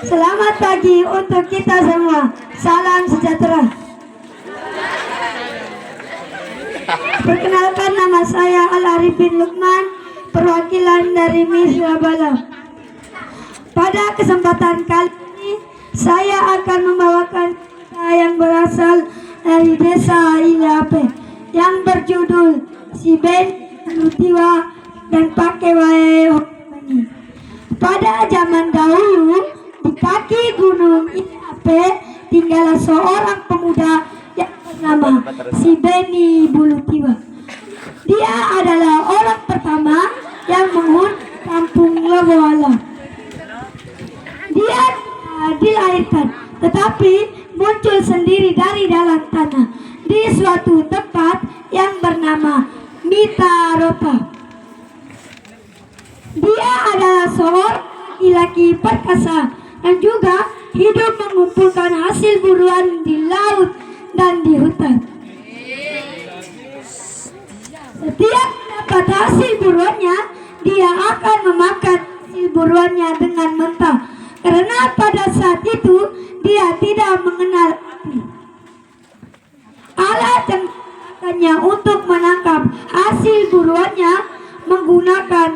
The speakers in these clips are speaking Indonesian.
Selamat pagi untuk kita semua. Salam sejahtera. Perkenalkan, nama saya Al-Arifin Lukman, perwakilan dari MIS Surabaya. Pada kesempatan kali ini, saya akan membawakan cerita yang berasal dari desa Ilape yang berjudul Si Ben Lutiwa dan Pakai Wae Homangi. Pada zaman dahulu, di kaki gunung Ilape tinggallah seorang pemuda yang bernama Si Beni Bulutiwa. Dia adalah orang pertama yang menghuni kampung Lawala. Dia dilahirkan, tetapi muncul sendiri dari dalam tanah di suatu tempat yang bernama Mitarota. Dia adalah seorang laki-laki perkasa dan juga hidup mengumpulkan hasil buruan di laut dan di hutan. Setiap dapat hasil buruannya, dia akan memakan hasil buruannya dengan mentah, karena pada saat itu dia tidak mengenal api. Alat yang digunakannya untuk menangkap hasil buruannya menggunakan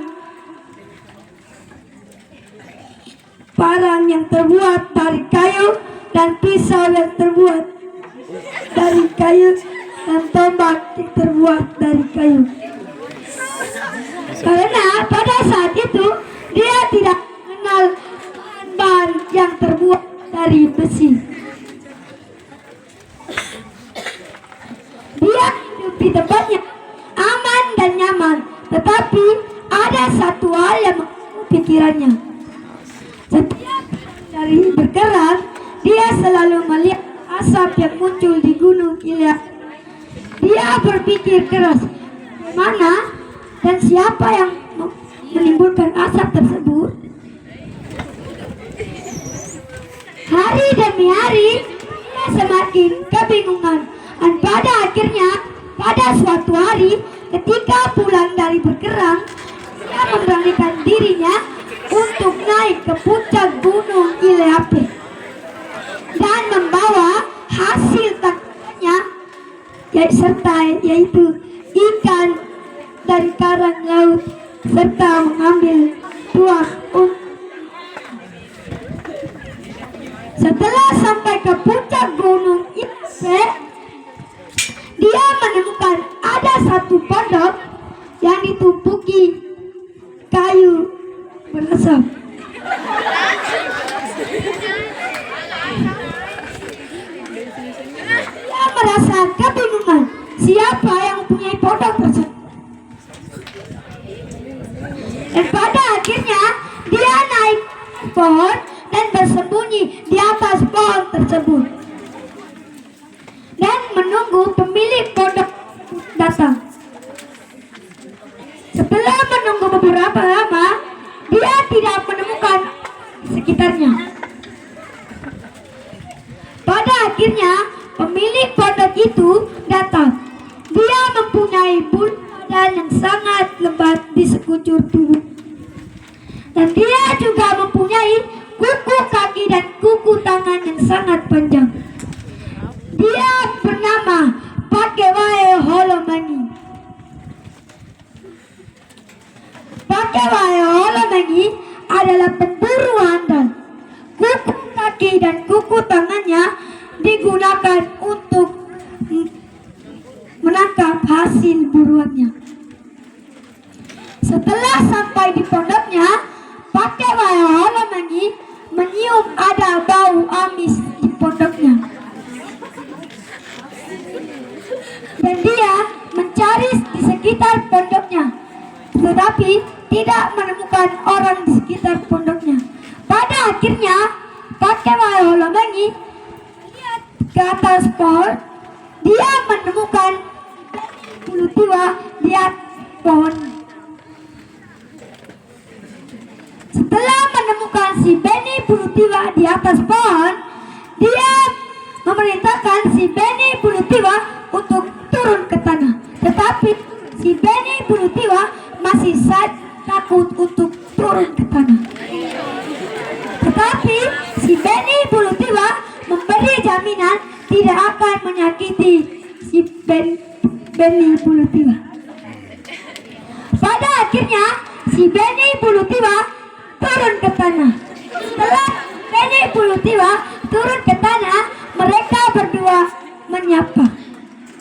parang yang terbuat dari kayu dan pisau yang terbuat dari kayu dan tombak yang terbuat dari kayu. Karena pada saat itu dia tidak mengenal bahan yang terbuat dari besi. Dia hidup di tempatnya aman dan nyaman, tetapi ada satu hal yang mengganggu pikirannya. Setiap dari bergerak, dia selalu melihat asap yang muncul di gunung Ilape. Dia berpikir keras, mana dan siapa yang menimbulkan asap tersebut. Hari demi hari, dia semakin kebingungan. Dan pada akhirnya, pada suatu hari, ketika pulang dari berkerang, dia memberanikan dirinya untuk naik ke puncak gunung Ilape dan membawa hasil tangkapannya, yaitu ikan dari karang laut, serta mengambil tuak. Setelah sampai ke puncak gunung Ilape, dia menemukan ada satu pondok yang ditumpuki kayu berasap. Dia merasa kebingungan, siapa yang mempunyai pondok tersebut. Dan pada akhirnya dia naik pohon dan bersembunyi di atas pohon tersebut dan menunggu pemilik pondok datang. Setelah menunggu beberapa lama, dia tidak menemukan sekitarnya. Pada akhirnya pemilik pondok itu datang. Dia mempunyai bulu badan yang sangat lebat di sekujur tubuh, dan dia juga mempunyai kuku kaki dan kuku tangan yang sangat panjang. Dia bernama Pakai Wae Homangi. Pakai Wae Homangi adalah pemburu andal. Kuku kaki dan kuku tangannya digunakan untuk menangkap hasil buruannya. Setelah sampai di pondoknya, Pakai Wae Homangi menyium ada bau amis di pondoknya. Dan dia mencari di sekitar pondoknya, tetapi tidak menemukan orang di sekitar pondoknya. Pada akhirnya Pakai Wae Homangi melihat ke atas pohon. Dia menemukan Bulutiwa di atas pohon. Setelah menemukan si Beni Bulutiwa di atas pohon, dia memerintahkan si Beni Bulutiwa untuk turun ke tanah. Tetapi si Beni Bulutiwa masih saja takut untuk turun ke tanah. Tetapi si Benny Bulu Tiwa memberi jaminan tidak akan menyakiti si Benny Bulu Tiwa. Pada akhirnya si Benny Bulu Tiwa turun ke tanah. Setelah Benny Bulu Tiwa turun ke tanah, mereka berdua menyapa.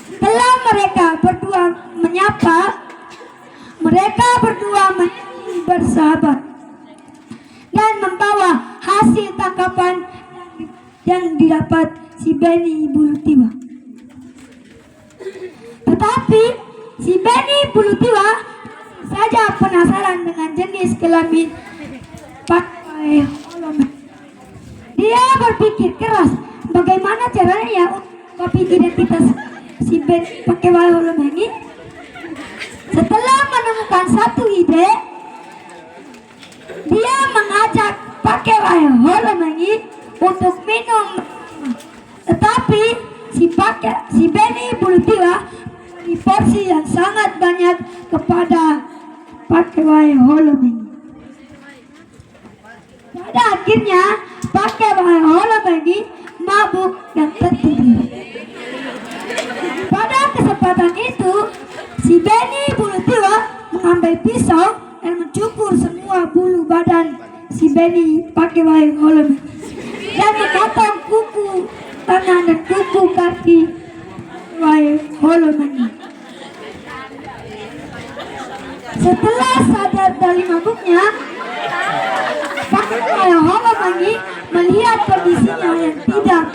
Setelah mereka berdua menyapa, mereka berdua bersahabat dan membawa hasil tangkapan yang didapat si Benny Bulu Tiwa. Tetapi si Benny Bulu Tiwa saja penasaran dengan jenis kelamin pakai holomen. Dia berpikir keras bagaimana caranya ya untuk mengungkap identitas si Benny pakai holomen ini. Setelah menemukan satu ide, dia mengajak pakai holomen ini untuk minum. Tetapi si Benny Bulu Tiwa memberi porsi yang sangat banyak kepada pakai holomen. Pada akhirnya pakai holomen ini mabuk dan tertidur. Pada kesempatan itu, si Benny Bulu Tiwa mengambil pisau dan mencukur semua bulu badan si Benny pakai holomen dan memotong kuku tangan dan kuku kaki holomen. Setelah sadar dari mabuknya, pakai holomen melihat kondisinya yang tidak